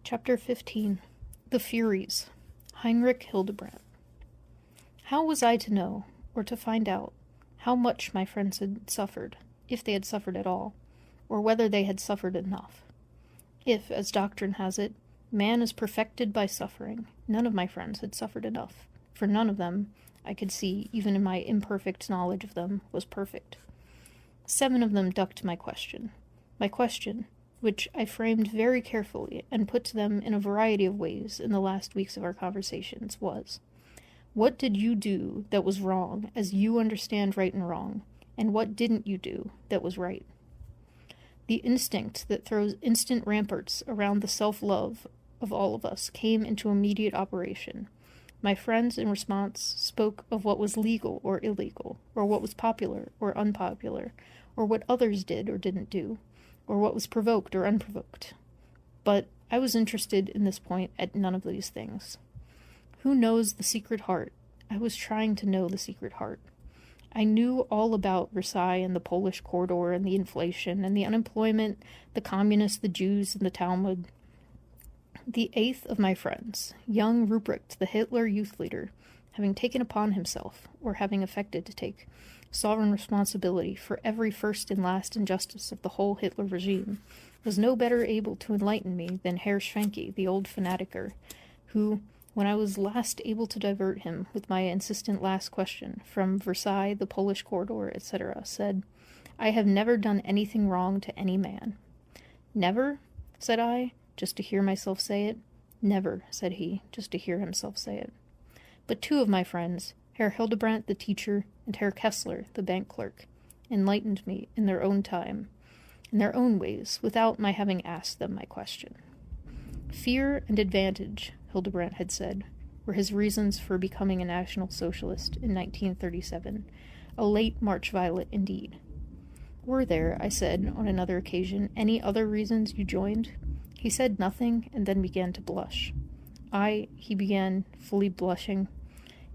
Chapter 15. The Furies. Heinrich Hildebrandt. How was I to know, or to find out, how much my friends had suffered, if they had suffered at all, or whether they had suffered enough? If, as doctrine has it, man is perfected by suffering, none of my friends had suffered enough, for none of them, I could see, even in my imperfect knowledge of them, was perfect. 7 of them ducked my question, which I framed very carefully and put to them in a variety of ways in the last weeks of our conversations, was, what did you do that was wrong, as you understand right and wrong, and what didn't you do that was right? The instinct that throws instant ramparts around the self-love of all of us came into immediate operation. My friends, in response, spoke of what was legal or illegal, or what was popular or unpopular, or what others did or didn't do, or what was provoked or unprovoked. But I was interested in this point at none of these things. Who knows the secret heart? I was trying to know the secret heart. I knew all about Versailles and the Polish corridor and the inflation and the unemployment, the communists, the Jews, and the Talmud. The 8th of my friends, young Ruprecht, the Hitler youth leader, having taken upon himself, or having affected to take, sovereign responsibility for every first and last injustice of the whole Hitler regime, was no better able to enlighten me than Herr Schwenke, the old fanatiker, who, when I was last able to divert him with my insistent last question from Versailles, the Polish corridor, etc., said, I have never done anything wrong to any man. Never? Said I, just to hear myself say it. Never, said he, just to hear himself say it. But 2 of my friends, Herr Hildebrandt, the teacher, and Herr Kessler, the bank clerk, enlightened me in their own time, in their own ways, without my having asked them my question. Fear and advantage, Hildebrandt had said, were his reasons for becoming a National Socialist in 1937, a late March violet indeed. Were there, I said on another occasion, any other reasons you joined? He said nothing, and then began to blush. He began, fully blushing,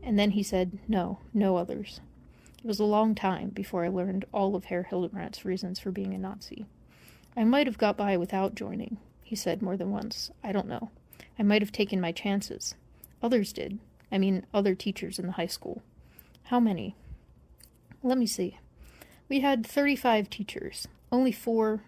and then he said, no others. It was a long time before I learned all of Herr Hildebrandt's reasons for being a Nazi. I might have got by without joining, he said more than once. I don't know. I might have taken my chances. Others did. I mean, other teachers in the high school. How many? Let me see. We had 35 teachers. Only 5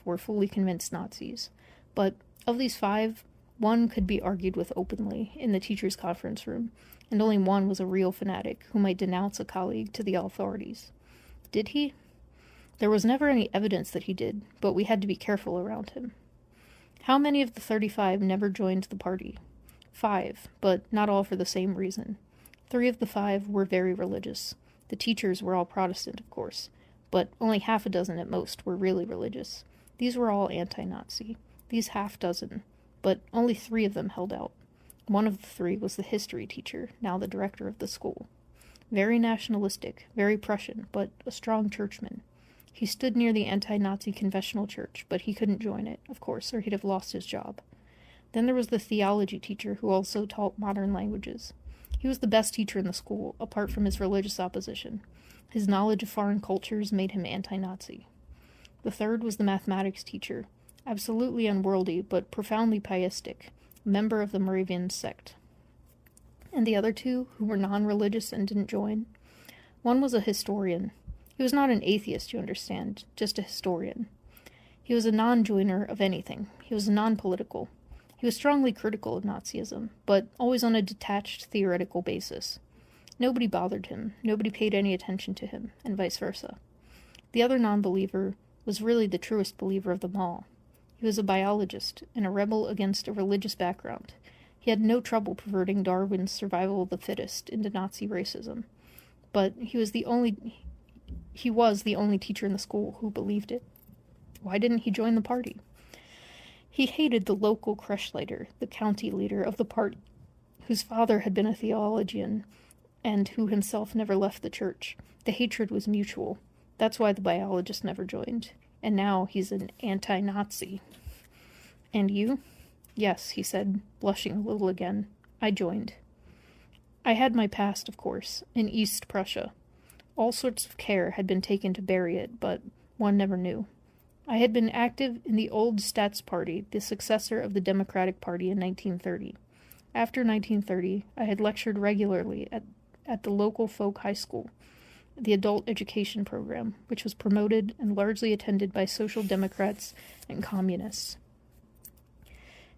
were fully convinced Nazis. But of these 5, 1 could be argued with openly in the teachers' conference room, and only 1 was a real fanatic who might denounce a colleague to the authorities. Did he? There was never any evidence that he did, but we had to be careful around him. How many of the 35 never joined the party? 5, but not all for the same reason. 3 of the 5 were very religious. The teachers were all Protestant, of course, but only half a dozen at most were really religious. These were all anti-Nazi. These half dozen, but only 3 of them held out. 1 of the 3 was the history teacher, now the director of the school. Very nationalistic, very Prussian, but a strong churchman. He stood near the anti-Nazi confessional church, but he couldn't join it, of course, or he'd have lost his job. Then there was the theology teacher, who also taught modern languages. He was the best teacher in the school, apart from his religious opposition. His knowledge of foreign cultures made him anti-Nazi. The 3rd was the mathematics teacher, absolutely unworldly, but profoundly pietistic, a member of the Moravian sect. And the other 2, who were non-religious and didn't join? 1 was a historian. He was not an atheist, you understand, just a historian. He was a non-joiner of anything. He was non-political. He was strongly critical of Nazism, but always on a detached, theoretical basis. Nobody bothered him, nobody paid any attention to him, and vice versa. The other non-believer was really the truest believer of them all. He was a biologist, and a rebel against a religious background. He had no trouble perverting Darwin's survival of the fittest into Nazi racism. But he was the only teacher in the school who believed it. Why didn't he join the party? He hated the local Kreschleiter, the county leader of the party, whose father had been a theologian, and who himself never left the church. The hatred was mutual. That's why the biologist never joined. And now he's an anti-Nazi. And you? Yes, he said, blushing a little again. I joined. I had my past, of course, in East Prussia. All sorts of care had been taken to bury it, but one never knew. I had been active in the old Staatsparty, the successor of the Democratic Party, in 1930. After 1930, I had lectured regularly at the local folk high school, the adult education program, which was promoted and largely attended by Social Democrats and Communists.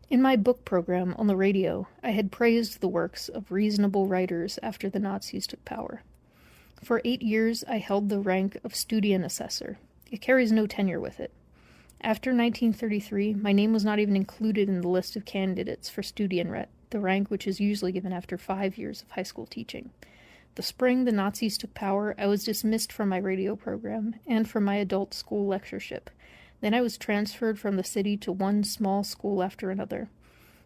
In my book program on the radio, I had praised the works of reasonable writers after the Nazis took power. For 8 years, I held the rank of Studienassessor. It carries no tenure with it. After 1933, my name was not even included in the list of candidates for Studienrat, the rank which is usually given after 5 years of high school teaching. The spring the Nazis took power, I was dismissed from my radio program and from my adult school lectureship. Then I was transferred from the city to one small school after another.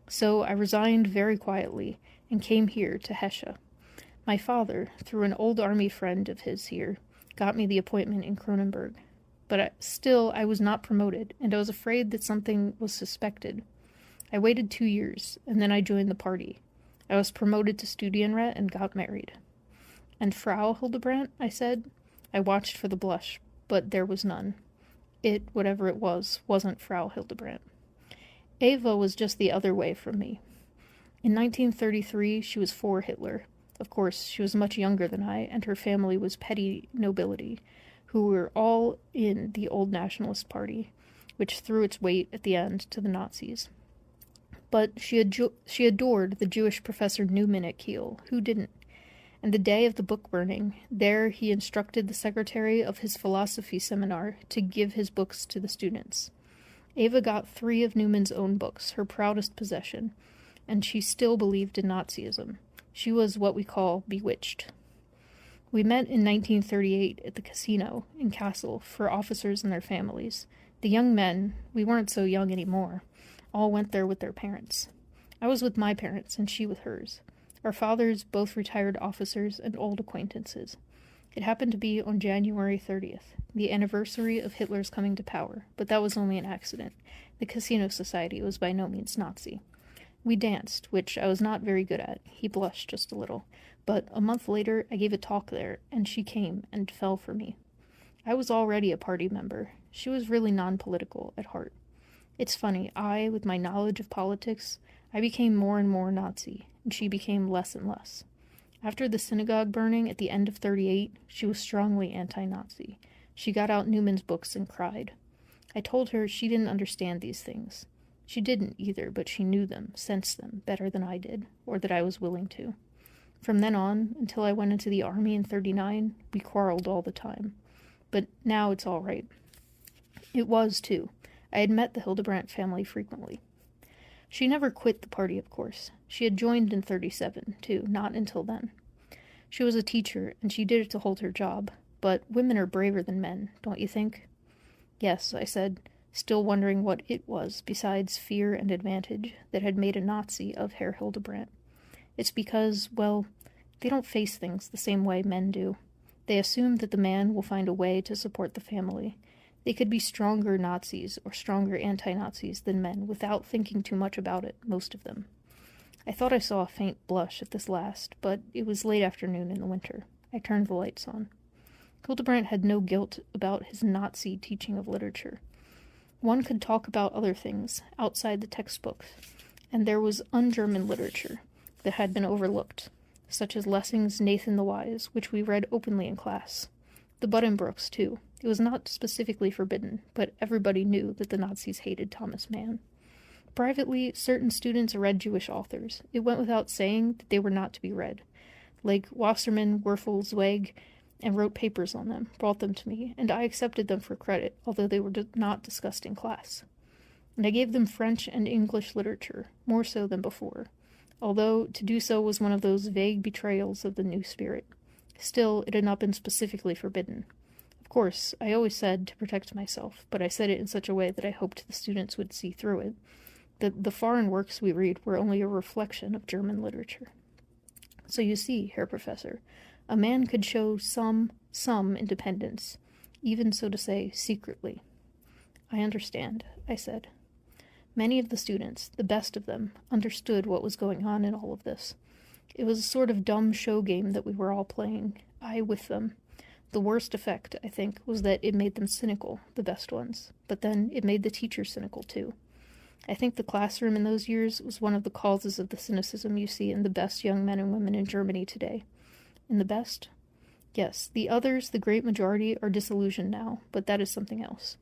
So I resigned very quietly and came here to Hesche. My father, through an old army friend of his here, got me the appointment in Kronenberg. But still I was not promoted, and I was afraid that something was suspected. I waited 2 years, and then I joined the party. I was promoted to Studienrat and got married. And Frau Hildebrandt, I said. I watched for the blush, but there was none. It, whatever it was, wasn't Frau Hildebrandt. Eva was just the other way from me. In 1933, she was for Hitler. Of course, she was much younger than I, and her family was petty nobility, who were all in the old Nationalist Party, which threw its weight at the end to the Nazis. But she adored the Jewish professor Newman at Kiel, who didn't. And the day of the book burning, there he instructed the secretary of his philosophy seminar to give his books to the students. Eva got 3 of Newman's own books, her proudest possession, and she still believed in Nazism. She was what we call bewitched. We met in 1938 at the casino in Kassel for officers and their families. The young men, we weren't so young anymore, all went there with their parents. I was with my parents, and she with hers. Our fathers, both retired officers and old acquaintances. It happened to be on January 30th, the anniversary of Hitler's coming to power, but that was only an accident. The casino society was by no means Nazi. We danced, which I was not very good at. He blushed just a little. But a month later, I gave a talk there, and she came and fell for me. I was already a party member. She was really non-political at heart. It's funny, with my knowledge of politics, I became more and more Nazi, and she became less and less. After the synagogue burning at the end of 38, she was strongly anti-Nazi. She got out Newman's books and cried. I told her she didn't understand these things. She didn't either, but she knew them, sensed them, better than I did, or that I was willing to. From then on, until I went into the army in 39, we quarreled all the time. But now it's all right. It was, too. I had met the Hildebrandt family frequently. She never quit the party, of course. She had joined in 37, too, not until then. She was a teacher, and she did it to hold her job. But women are braver than men, don't you think? Yes, I said, still wondering what it was, besides fear and advantage, that had made a Nazi of Herr Hildebrandt. It's because, well, they don't face things the same way men do. They assume that the man will find a way to support the family. They could be stronger Nazis or stronger anti-Nazis than men without thinking too much about it, most of them. I thought I saw a faint blush at this last, but it was late afternoon in the winter. I turned the lights on. Hildebrandt had no guilt about his Nazi teaching of literature. One could talk about other things, outside the textbooks, and there was un-German literature that had been overlooked, such as Lessing's Nathan the Wise, which we read openly in class. The Buddenbrooks, too. It was not specifically forbidden, but everybody knew that the Nazis hated Thomas Mann. Privately, certain students read Jewish authors. It went without saying that they were not to be read. Like Wassermann, Werfel, Zweig, and wrote papers on them, brought them to me, and I accepted them for credit, although they were not discussed in class. And I gave them French and English literature, more so than before, although to do so was one of those vague betrayals of the new spirit. Still, it had not been specifically forbidden. Of course, I always said to protect myself, but I said it in such a way that I hoped the students would see through it, that the foreign works we read were only a reflection of German literature. So you see, Herr Professor, a man could show some independence, even, so to say, secretly. I understand, I said. Many of the students, the best of them, understood what was going on in all of this. It was a sort of dumb show game that we were all playing, I with them. The worst effect, I think, was that it made them cynical, the best ones, but then it made the teachers cynical too. I think the classroom in those years was one of the causes of the cynicism you see in the best young men and women in Germany today. In the best? Yes, the others, the great majority, are disillusioned now, but that is something else.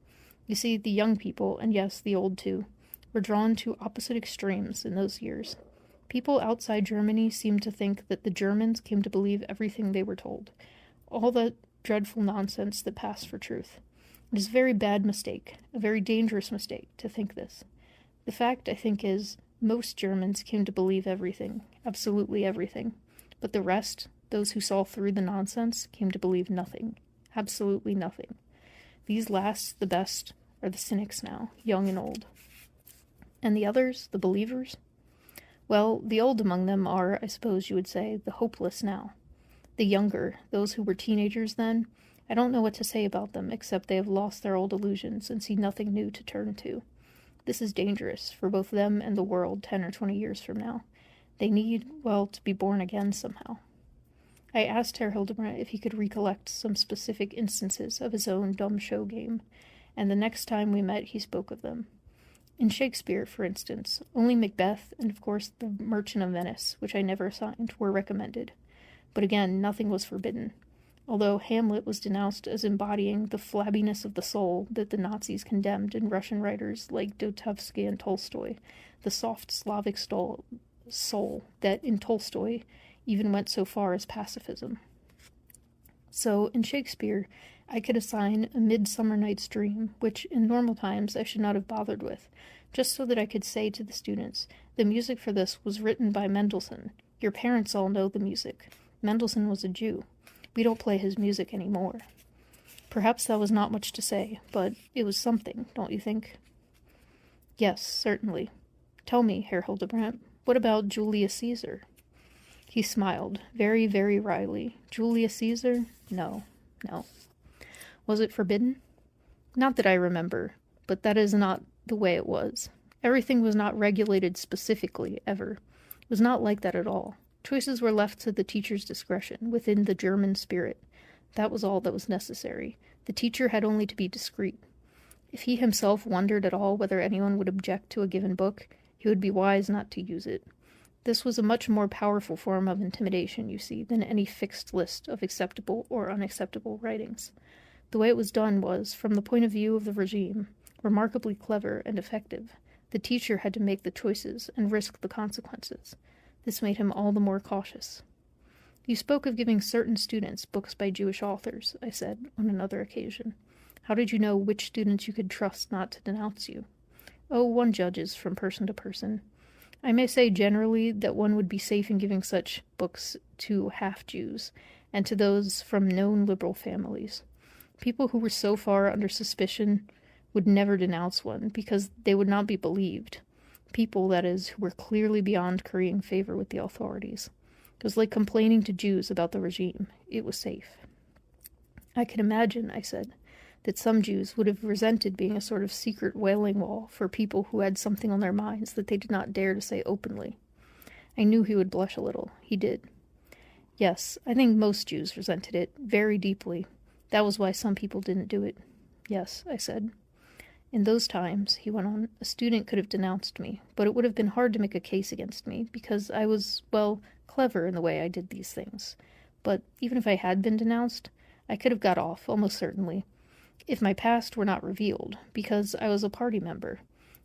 You see, the young people, and yes, the old too, were drawn to opposite extremes in those years. People outside Germany seemed to think that the Germans came to believe everything they were told, all that dreadful nonsense that passed for truth. It is a very bad mistake, a very dangerous mistake, to think this. The fact, I think, is most Germans came to believe everything, absolutely everything, but the rest, those who saw through the nonsense, came to believe nothing, absolutely nothing. These last, the best, are the cynics now, young and old. And the others, the believers? Well, the old among them are, I suppose you would say, the hopeless now. The younger, those who were teenagers then, I don't know what to say about them except they have lost their old illusions and see nothing new to turn to. This is dangerous for both them and the world 10 or 20 years from now. They need, well, to be born again somehow. I asked Herr Hildebrandt if he could recollect some specific instances of his own dumb show game, and the next time we met he spoke of them. In Shakespeare, for instance, only Macbeth and, of course, The Merchant of Venice, which I never signed, were recommended. But again, nothing was forbidden, although Hamlet was denounced as embodying the flabbiness of the soul that the Nazis condemned in Russian writers like Dostoevsky and Tolstoy, the soft Slavic soul that, in Tolstoy, even went so far as pacifism. So, in Shakespeare, I could assign A Midsummer Night's Dream, which in normal times I should not have bothered with, just so that I could say to the students, the music for this was written by Mendelssohn. Your parents all know the music. Mendelssohn was a Jew. We don't play his music anymore. Perhaps that was not much to say, but it was something, don't you think? Yes, certainly. Tell me, Herr Hildebrandt, what about Julius Caesar? He smiled, very, very wryly. Julius Caesar? No. Was it forbidden? Not that I remember, but that is not the way it was. Everything was not regulated specifically, ever. It was not like that at all. Choices were left to the teacher's discretion, within the German spirit. That was all that was necessary. The teacher had only to be discreet. If he himself wondered at all whether anyone would object to a given book, he would be wise not to use it. This was a much more powerful form of intimidation, you see, than any fixed list of acceptable or unacceptable writings. The way it was done was, from the point of view of the regime, remarkably clever and effective. The teacher had to make the choices and risk the consequences. This made him all the more cautious. You spoke of giving certain students books by Jewish authors, I said, on another occasion. How did you know which students you could trust not to denounce you? Oh, one judges from person to person. I may say generally that one would be safe in giving such books to half-Jews, and to those from known liberal families. People who were so far under suspicion would never denounce one, because they would not be believed. People, that is, who were clearly beyond currying favor with the authorities. It was like complaining to Jews about the regime. It was safe. I can imagine, I said, that some Jews would have resented being a sort of secret wailing wall for people who had something on their minds that they did not dare to say openly. I knew he would blush a little. He did. Yes, I think most Jews resented it, very deeply. That was why some people didn't do it. Yes, I said. In those times, he went on, a student could have denounced me, but it would have been hard to make a case against me, because I was, well, clever in the way I did these things. But even if I had been denounced, I could have got off, almost certainly, if my past were not revealed, because I was a party member.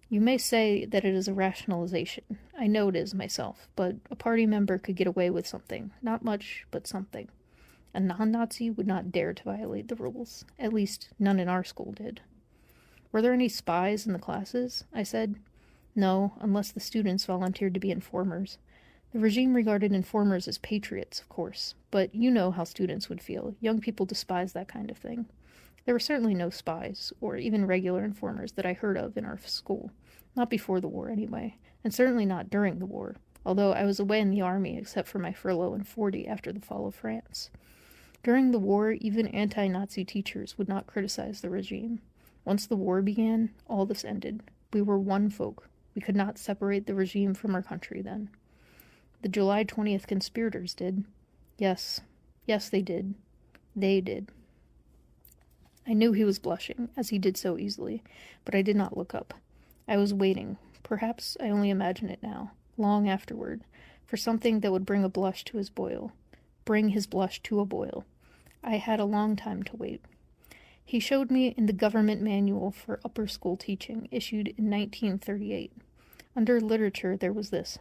You may say that it is a rationalization. I know it is myself, but a party member could get away with something. Not much, but something. A non-Nazi would not dare to violate the rules. At least, none in our school did. Were there any spies in the classes? I said. No, unless the students volunteered to be informers. The regime regarded informers as patriots, of course, but you know how students would feel. Young people despise that kind of thing. There were certainly no spies, or even regular informers that I heard of in our school. Not before the war, anyway, and certainly not during the war, although I was away in the army except for my furlough in '40 after the fall of France. During the war, even anti-Nazi teachers would not criticize the regime. Once the war began, all this ended. We were one folk. We could not separate the regime from our country then. The July 20th conspirators did. Yes, they did. They did. I knew he was blushing, as he did so easily, but I did not look up. I was waiting, perhaps I only imagine it now, long afterward, for something that would bring a blush to his boil. Bring his blush to a boil. I had a long time to wait. He showed me in the government manual for upper school teaching, issued in 1938. Under literature there was this.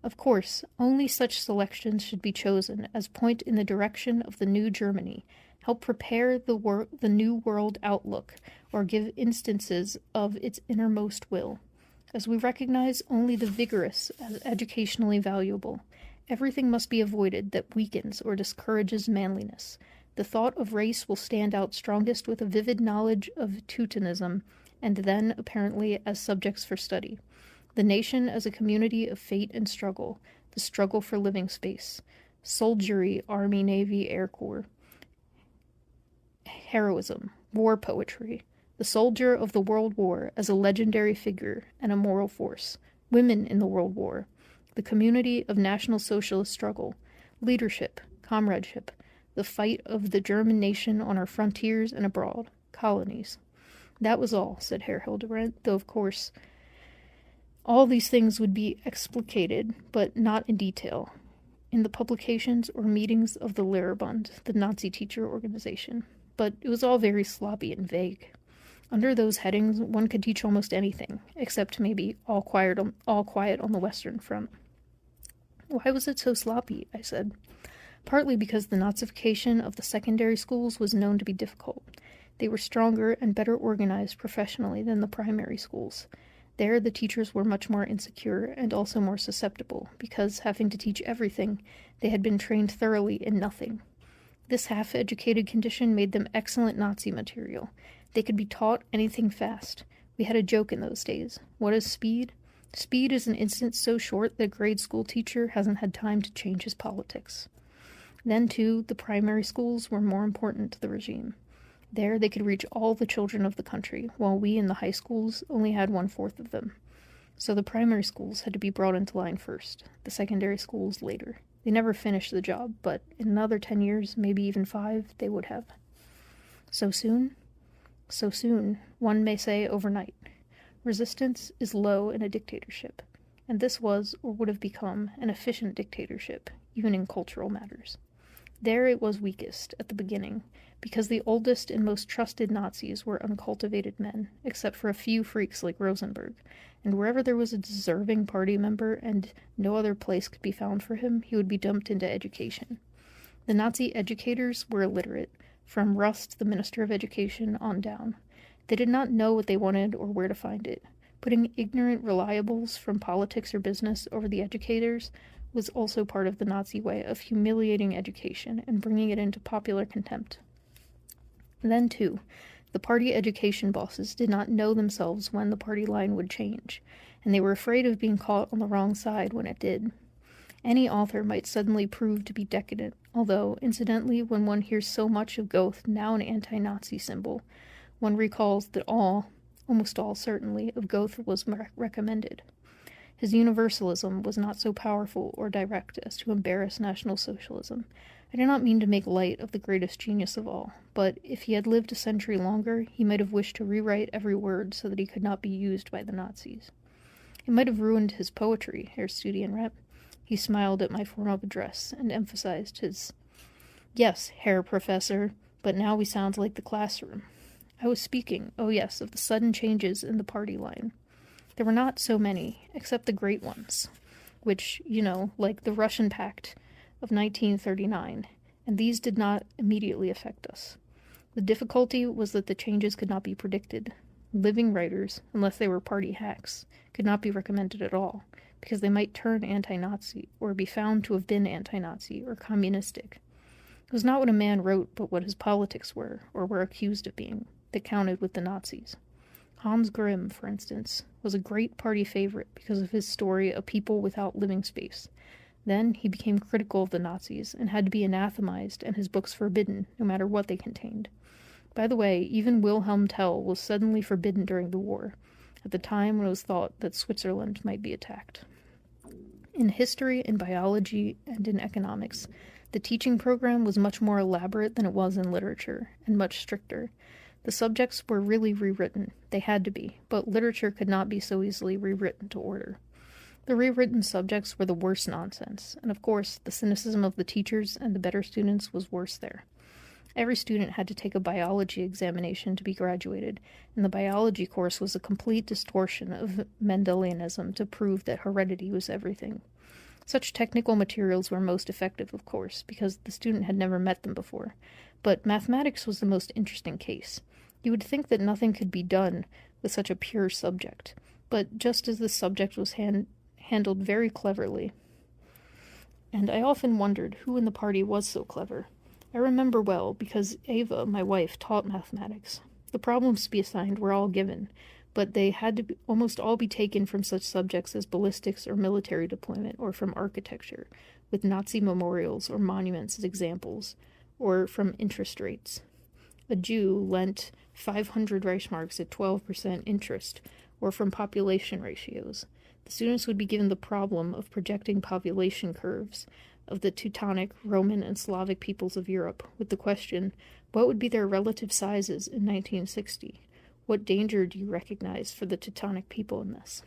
Of course, only such selections should be chosen as point in the direction of the new Germany, help prepare the new world outlook, or give instances of its innermost will. As we recognize only the vigorous as educationally valuable, everything must be avoided that weakens or discourages manliness. The thought of race will stand out strongest with a vivid knowledge of Teutonism, and then, apparently, as subjects for study. The nation as a community of fate and struggle, the struggle for living space. Soldiery, Army, Navy, Air Corps. Heroism, war poetry. The soldier of the World War as a legendary figure and a moral force. Women in the World War. The community of National Socialist struggle. Leadership, comradeship. The fight of the German nation on our frontiers and abroad. Colonies. That was all, said Herr Hildebrandt, though of course all these things would be explicated, but not in detail, in the publications or meetings of the Lehrerbund, the Nazi teacher organization. But it was all very sloppy and vague. Under those headings, one could teach almost anything, except maybe all quiet on the Western Front. Why was it so sloppy? I said. Partly because the Nazification of the secondary schools was known to be difficult. They were stronger and better organized professionally than the primary schools. There, the teachers were much more insecure and also more susceptible, because, having to teach everything, they had been trained thoroughly in nothing. This half-educated condition made them excellent Nazi material. They could be taught anything fast. We had a joke in those days. What is speed? Speed is an instant so short that a grade school teacher hasn't had time to change his politics. Then, too, the primary schools were more important to the regime. There they could reach all the children of the country, while we in the high schools only had 1/4 of them. So the primary schools had to be brought into line first, the secondary schools later. They never finished the job, but in another 10 years, maybe even 5, they would have. So soon? So soon, one may say overnight. Resistance is low in a dictatorship, and this was, or would have become, an efficient dictatorship, even in cultural matters. There it was weakest, at the beginning, because the oldest and most trusted Nazis were uncultivated men, except for a few freaks like Rosenberg, and wherever there was a deserving party member and no other place could be found for him, he would be dumped into education. The Nazi educators were illiterate, from Rust, the Minister of Education, on down. They did not know what they wanted or where to find it. Putting ignorant reliables from politics or business over the educators was also part of the Nazi way of humiliating education and bringing it into popular contempt. Then, too, the party education bosses did not know themselves when the party line would change, and they were afraid of being caught on the wrong side when it did. Any author might suddenly prove to be decadent, although, incidentally, when one hears so much of Goethe, now an anti-Nazi symbol, one recalls that almost all certainly, of Goethe was recommended. His universalism was not so powerful or direct as to embarrass National Socialism. I do not mean to make light of the greatest genius of all, but if he had lived a century longer, he might have wished to rewrite every word so that he could not be used by the Nazis. It might have ruined his poetry, Herr Studienrat. He smiled at my form of address and emphasized his, "Yes, Herr Professor, but now we sound like the classroom." I was speaking, oh yes, of the sudden changes in the party line. There were not so many, except the great ones, which, like the Russian Pact of 1939, and these did not immediately affect us. The difficulty was that the changes could not be predicted. Living writers, unless they were party hacks, could not be recommended at all, because they might turn anti-Nazi, or be found to have been anti-Nazi or communistic. It was not what a man wrote, but what his politics were, or were accused of being, that counted with the Nazis. Hans Grimm, for instance, was a great party favorite because of his story A People Without Living Space. Then he became critical of the Nazis and had to be anathematized and his books forbidden, no matter what they contained. By the way, even Wilhelm Tell was suddenly forbidden during the war, at the time when it was thought that Switzerland might be attacked. In history, in biology, and in economics, The teaching program was much more elaborate than it was in literature, and much stricter. The subjects were really rewritten. They had to be, but literature could not be so easily rewritten to order. The rewritten subjects were the worst nonsense, and of course, the cynicism of the teachers and the better students was worse there. Every student had to take a biology examination to be graduated, and the biology course was a complete distortion of Mendelianism to prove that heredity was everything. Such technical materials were most effective, of course, because the student had never met them before, but mathematics was the most interesting case. You would think that nothing could be done with such a pure subject, but just as this subject was handled very cleverly, and I often wondered who in the party was so clever. I remember well, because Ava, my wife, taught mathematics. The problems to be assigned were all given, but they had to almost all be taken from such subjects as ballistics or military deployment, or from architecture, with Nazi memorials or monuments as examples, or from interest rates. A Jew lent 500 Reichsmarks at 12% interest, or from population ratios. The students would be given the problem of projecting population curves of the Teutonic, Roman, and Slavic peoples of Europe, with the question, what would be their relative sizes in 1960? What danger do you recognize for the Teutonic people in this?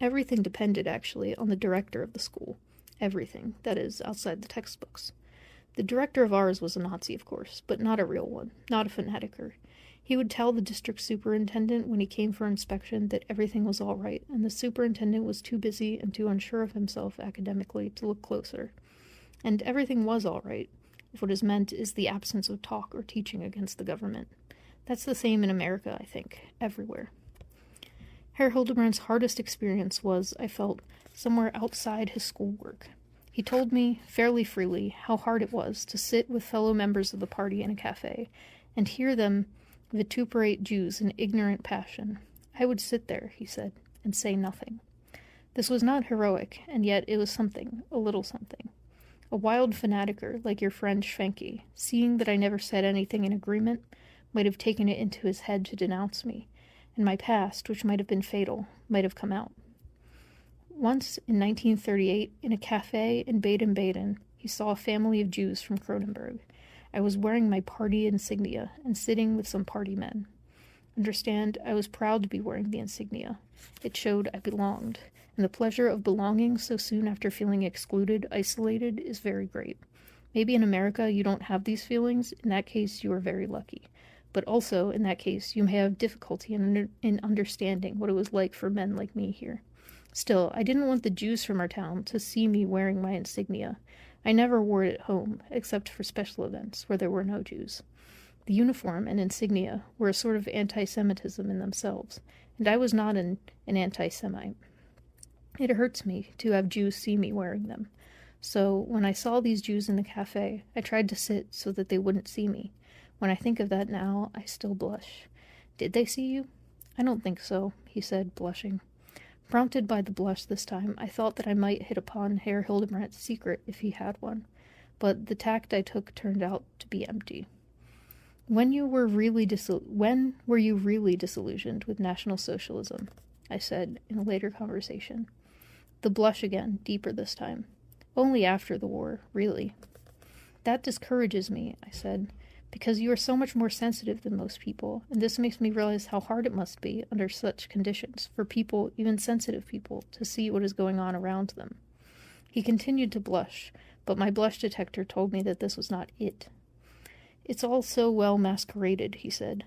Everything depended, actually, on the director of the school. Everything, that is, outside the textbooks. The director of ours was a Nazi, of course, but not a real one, not a fanatiker. He would tell the district superintendent when he came for inspection that everything was all right, and the superintendent was too busy and too unsure of himself academically to look closer. And everything was all right, if what is meant is the absence of talk or teaching against the government. That's the same in America, I think, everywhere. Herr Hildebrandt's hardest experience was, I felt, somewhere outside his schoolwork. He told me, fairly freely, how hard it was to sit with fellow members of the party in a cafe and hear them vituperate Jews in ignorant passion. I would sit there, he said, and say nothing. This was not heroic, and yet it was something, a little something. A wild fanatiker, like your friend Schwenke, seeing that I never said anything in agreement, might have taken it into his head to denounce me, and my past, which might have been fatal, might have come out. Once, in 1938, in a cafe in Baden-Baden, he saw a family of Jews from Kronenberg. I was wearing my party insignia and sitting with some party men. Understand, I was proud to be wearing the insignia. It showed I belonged, and the pleasure of belonging so soon after feeling excluded, isolated, is very great. Maybe in America you don't have these feelings. In that case, you are very lucky. But also, in that case, you may have difficulty in understanding what it was like for men like me here. Still, I didn't want the Jews from our town to see me wearing my insignia. I never wore it at home, except for special events where there were no Jews. The uniform and insignia were a sort of anti-Semitism in themselves, and I was not an anti-Semite. It hurts me to have Jews see me wearing them. So, when I saw these Jews in the cafe, I tried to sit so that they wouldn't see me. When I think of that now, I still blush. Did they see you? I don't think so, he said, blushing. Prompted by the blush this time, I thought that I might hit upon Herr Hildebrandt's secret if he had one, but the tact I took turned out to be empty. When were you really disillusioned with National Socialism? I said in a later conversation. The blush again, deeper this time. Only after the war, really. That discourages me, I said, because you are so much more sensitive than most people, and this makes me realize how hard it must be, under such conditions, for people, even sensitive people, to see what is going on around them. He continued to blush, but my blush detector told me that this was not it. It's all so well masqueraded, he said.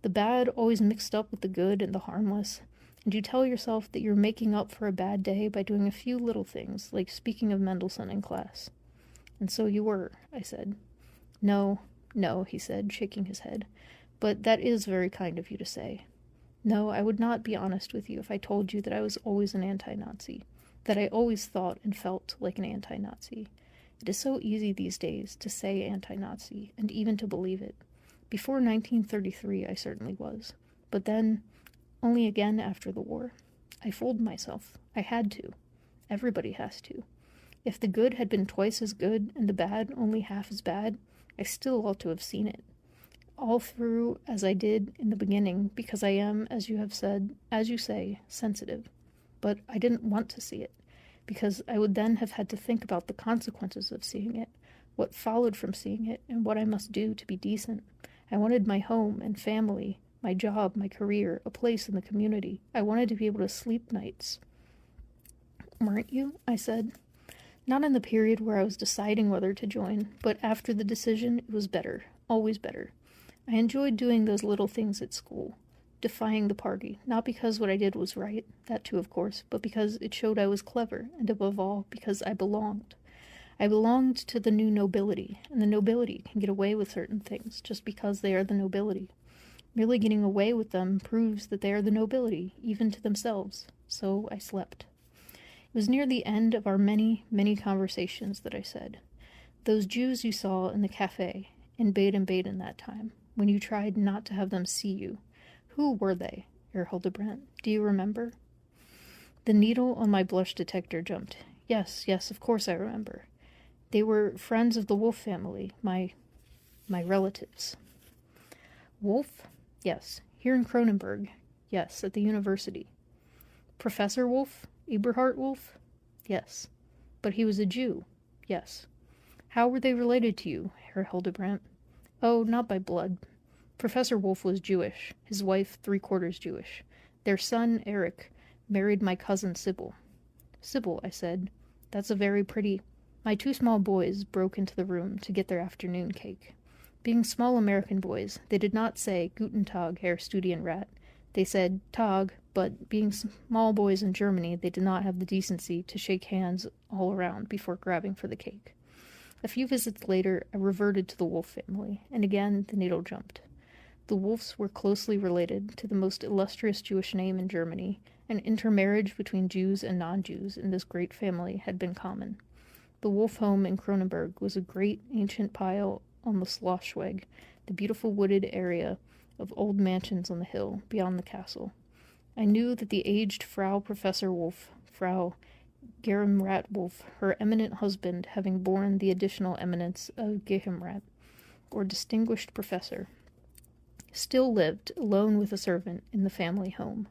The bad always mixed up with the good and the harmless, and you tell yourself that you're making up for a bad day by doing a few little things, like speaking of Mendelssohn in class. And so you were, I said. No, he said, shaking his head, but that is very kind of you to say. No, I would not be honest with you if I told you that I was always an anti-Nazi, that I always thought and felt like an anti-Nazi. It is so easy these days to say anti-Nazi, and even to believe it. Before 1933 I certainly was, but then, only again after the war. I fooled myself. I had to. Everybody has to. If the good had been twice as good, and the bad only half as bad, I still ought to have seen it, all through as I did in the beginning, because I am, as you say, sensitive. But I didn't want to see it, because I would then have had to think about the consequences of seeing it, what followed from seeing it, and what I must do to be decent. I wanted my home and family, my job, my career, a place in the community. I wanted to be able to sleep nights. Weren't you? I said. Not in the period where I was deciding whether to join, but after the decision, it was better, always better. I enjoyed doing those little things at school, defying the party, not because what I did was right, that too of course, but because it showed I was clever, and above all, because I belonged. I belonged to the new nobility, and the nobility can get away with certain things just because they are the nobility. Merely getting away with them proves that they are the nobility, even to themselves. So I slept. It was near the end of our many, many conversations that I said, "Those Jews you saw in the cafe in Baden-Baden that time, when you tried not to have them see you, who were they, Herr Hildebrandt? Do you remember?" The needle on my blush detector jumped. Yes, of course I remember. They were friends of the Wolf family, my relatives. Wolf? Yes. Here in Kronenberg? Yes, at the university. Professor Wolf? Eberhard Wolf? Yes. But he was a Jew? Yes. How were they related to you, Herr Hildebrandt? Oh, not by blood. Professor Wolf was Jewish, his wife 3/4 Jewish. Their son, Erich, married my cousin Sybil. Sybil, I said. That's a very pretty... My 2 small boys broke into the room to get their afternoon cake. Being small American boys, they did not say Guten Tag, Herr Studienrat. They said Tag, but being small boys in Germany, they did not have the decency to shake hands all around before grabbing for the cake. A few visits later, I reverted to the Wolf family, and again the needle jumped. The Wolfs were closely related to the most illustrious Jewish name in Germany, and intermarriage between Jews and non-Jews in this great family had been common. The Wolf home in Kronenberg was a great ancient pile on the Schlossweg, the beautiful wooded area of old mansions on the hill beyond the castle. I knew that the aged Frau Professor Wolf, Frau Geheimrat Wolf, her eminent husband having borne the additional eminence of Geheimrat, or distinguished professor, still lived alone with a servant in the family home.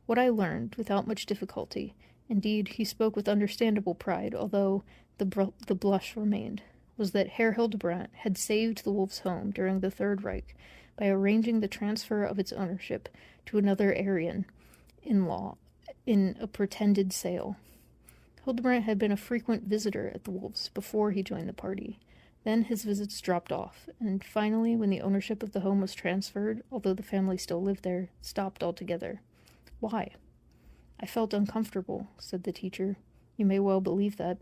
What I learned, without much difficulty, indeed he spoke with understandable pride, although the blush remained, was that Herr Hildebrandt had saved the Wolf's home during the Third Reich by arranging the transfer of its ownership to another Aryan-in-law in a pretended sale. Hildebrandt had been a frequent visitor at the Wolf's before he joined the party. Then his visits dropped off, and finally, when the ownership of the home was transferred, although the family still lived there, stopped altogether. Why? I felt uncomfortable, said the teacher. You may well believe that.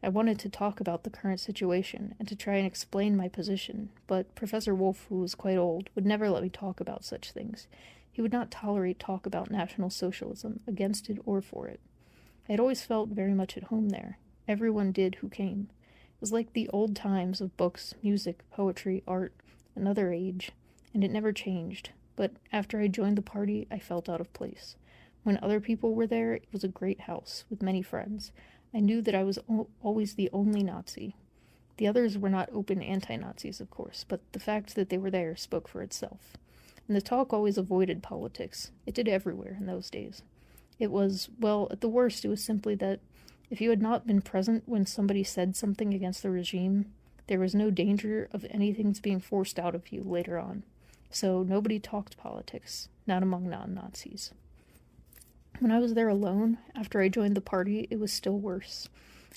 I wanted to talk about the current situation and to try and explain my position, but Professor Wolf, who was quite old, would never let me talk about such things. He would not tolerate talk about National Socialism, against it or for it. I had always felt very much at home there. Everyone did who came. It was like the old times of books, music, poetry, art, another age, and it never changed. But after I joined the party, I felt out of place. When other people were there, it was a great house, with many friends. I knew that I was always the only Nazi. The others were not open anti-Nazis, of course, but the fact that they were there spoke for itself. And the talk always avoided politics. It did everywhere in those days. It was, well, at the worst, it was simply that if you had not been present when somebody said something against the regime, there was no danger of anything's being forced out of you later on. So nobody talked politics, not among non-Nazis. When I was there alone, after I joined the party, it was still worse.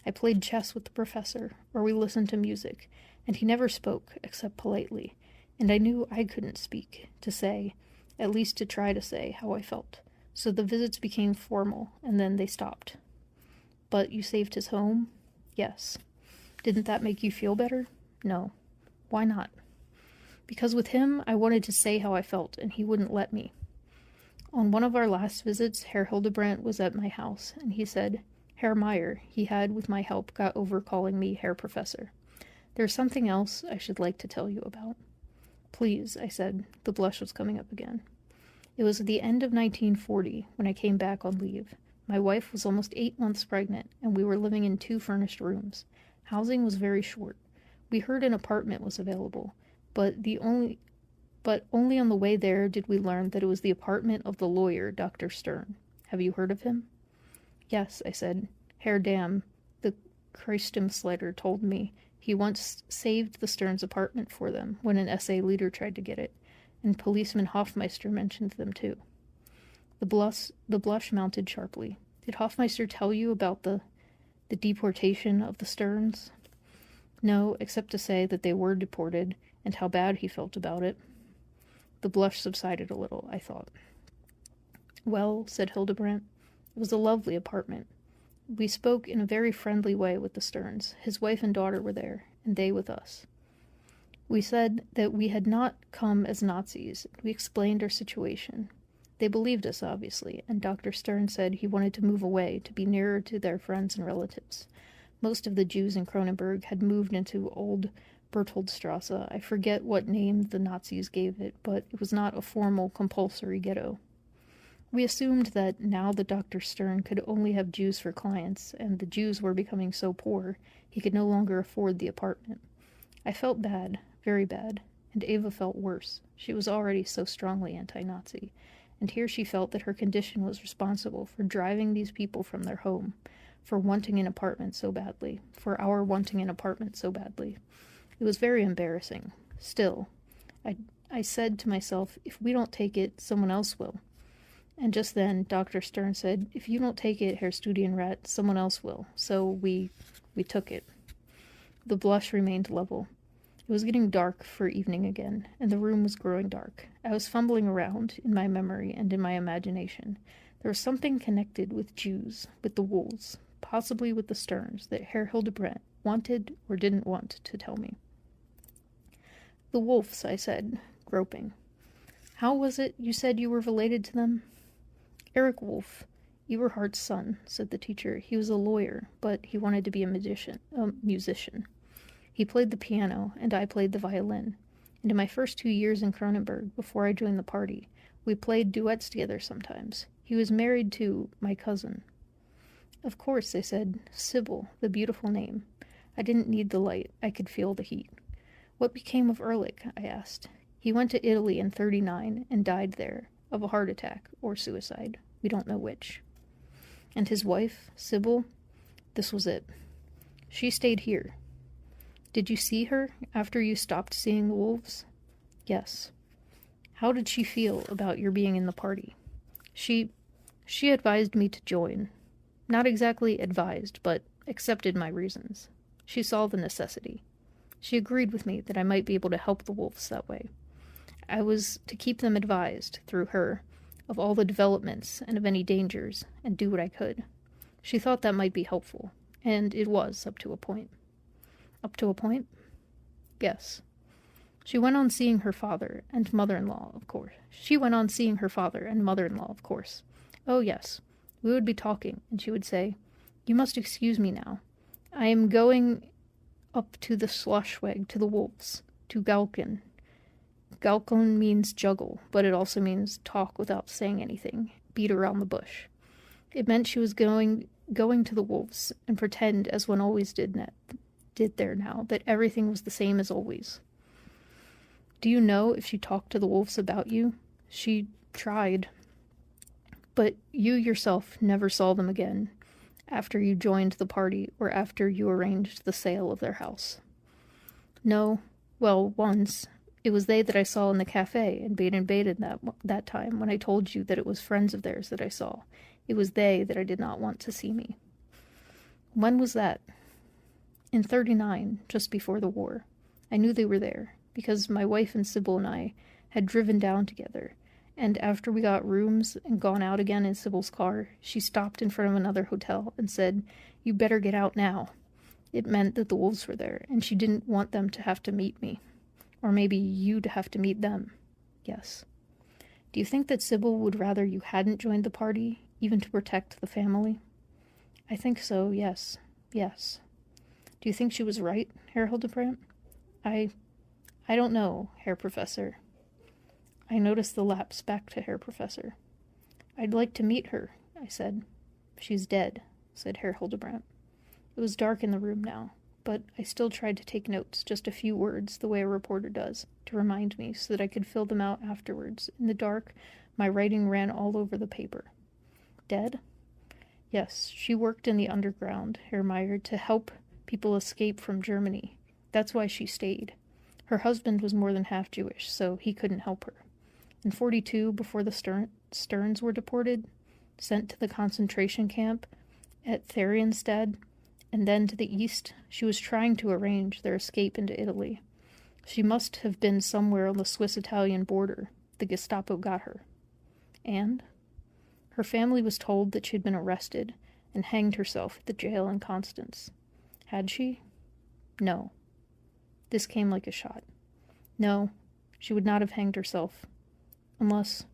I played chess with the professor, or we listened to music, and he never spoke, except politely, and I knew I couldn't speak, to say, at least to try to say, how I felt. So the visits became formal, and then they stopped. But you saved his home? Yes. Didn't that make you feel better? No. Why not? Because with him, I wanted to say how I felt, and he wouldn't let me. On one of our last visits, Herr Hildebrandt was at my house, and he said, Herr Mayer, he had, with my help, got over calling me Herr Professor. There's something else I should like to tell you about. Please, I said. The blush was coming up again. It was at the end of 1940 when I came back on leave. My wife was almost 8 months pregnant, and we were living in 2 furnished rooms. Housing was very short. We heard an apartment was available, but only on the way there did we learn that it was the apartment of the lawyer, Dr. Stern. Have you heard of him? Yes, I said. Herr Damm, the Christumsleiter, told me He once saved the Stearns' apartment for them when an SA leader tried to get it, and policeman Hoffmeister mentioned them too. The blush mounted sharply. Did Hoffmeister tell you about the deportation of the Stearns? No, except to say that they were deported, and how bad he felt about it. The blush subsided a little, I thought. Well, said Hildebrandt, it was a lovely apartment. We spoke in a very friendly way with the Stearns. His wife and daughter were there, and they with us. We said that we had not come as Nazis. We explained our situation. They believed us, obviously, and Dr. Stern said he wanted to move away to be nearer to their friends and relatives. Most of the Jews in Kronenberg had moved into old Bertholdstrasse. I forget what name the Nazis gave it, but it was not a formal, compulsory ghetto. We assumed that now that Dr. Stern could only have Jews for clients, and the Jews were becoming so poor, he could no longer afford the apartment. I felt bad, very bad, and Eva felt worse. She was already so strongly anti-Nazi, and here she felt that her condition was responsible for driving these people from their home, for wanting an apartment so badly, for our wanting an apartment so badly. It was very embarrassing. Still, I said to myself, if we don't take it, someone else will. And just then, Dr. Stern said, if you don't take it, Herr Studienrat, someone else will. So we took it. The blush remained level. It was getting dark for evening again, and the room was growing dark. I was fumbling around, in my memory and in my imagination. There was something connected with Jews, with the wolves, possibly with the Sterns, that Herr Hildebrandt wanted or didn't want to tell me. The wolves, I said, groping. How was it you said you were related to them? Eric Wolf, Eberhardt's son, said the teacher. He was a lawyer, but he wanted to be a musician. He played the piano, and I played the violin. And in my first 2 years in Kronenberg, before I joined the party, we played duets together sometimes. He was married to my cousin. Of course, I said. Sybil, the beautiful name. I didn't need the light. I could feel the heat. What became of Ehrlich? I asked. He went to Italy in 1939 and died there, of a heart attack or suicide. We don't know which. And his wife, Sybil? This was it. She stayed here. Did you see her after you stopped seeing the wolves? Yes. How did she feel about your being in the party? She advised me to join. Not exactly advised, but accepted my reasons. She saw the necessity. She agreed with me that I might be able to help the wolves that way. I was to keep them advised, through her, of all the developments and of any dangers, and do what I could. She thought that might be helpful, and it was, up to a point. Up to a point? Yes. She went on seeing her father and mother-in-law, of course. Oh, yes. We would be talking, and she would say, You must excuse me now. I am going up to the Schlossweg, to the wolves, to Galken. Galken means juggle, but it also means talk without saying anything, beat around the bush. It meant she was going to the wolves, and pretend, as one always did there now, that everything was the same as always. Do you know if she talked to the wolves about you? She tried. But you yourself never saw them again, after you joined the party or after you arranged the sale of their house. No, well, once. It was they that I saw in the cafe in Baden-Baden that time when I told you that it was friends of theirs that I saw. It was they that I did not want to see me. When was that? In 1939, just before the war. I knew they were there, because my wife and Sybil and I had driven down together, and after we got rooms and gone out again in Sybil's car, she stopped in front of another hotel and said, You better get out now. It meant that the wolves were there, and she didn't want them to have to meet me. Or maybe you to have to meet them. Yes. Do you think that Sybil would rather you hadn't joined the party, even to protect the family? I think so, yes. Yes. Do you think she was right, Herr Hildebrandt? I don't know, Herr Professor. I noticed the lapse back to Herr Professor. I'd like to meet her, I said. She's dead, said Herr Hildebrandt. It was dark in the room now, but I still tried to take notes, just a few words, the way a reporter does, to remind me, so that I could fill them out afterwards. In the dark, my writing ran all over the paper. Dead? Yes, she worked in the underground, Herr Mayer, to help people escape from Germany. That's why she stayed. Her husband was more than half Jewish, so he couldn't help her. In 42, before the Stearns were deported, sent to the concentration camp at Therienstadt, and then to the east, she was trying to arrange their escape into Italy. She must have been somewhere on the Swiss-Italian border. The Gestapo got her. And her family was told that she had been arrested and hanged herself at the jail in Constance. Had she? No. This came like a shot. No, she would not have hanged herself. Unless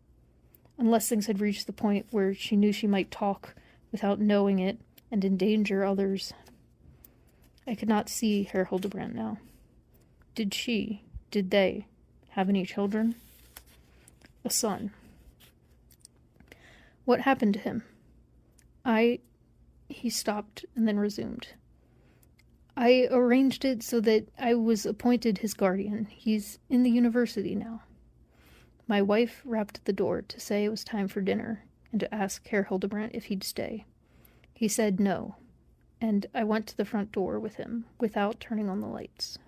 things had reached the point where she knew she might talk without knowing it and endanger others. I could not see Herr Hildebrand now. Did they, have any children? A son. What happened to him? He stopped and then resumed. I arranged it so that I was appointed his guardian. He's in the university now. My wife rapped at the door to say it was time for dinner and to ask Herr Hildebrand if he'd stay. He said no, and I went to the front door with him without turning on the lights.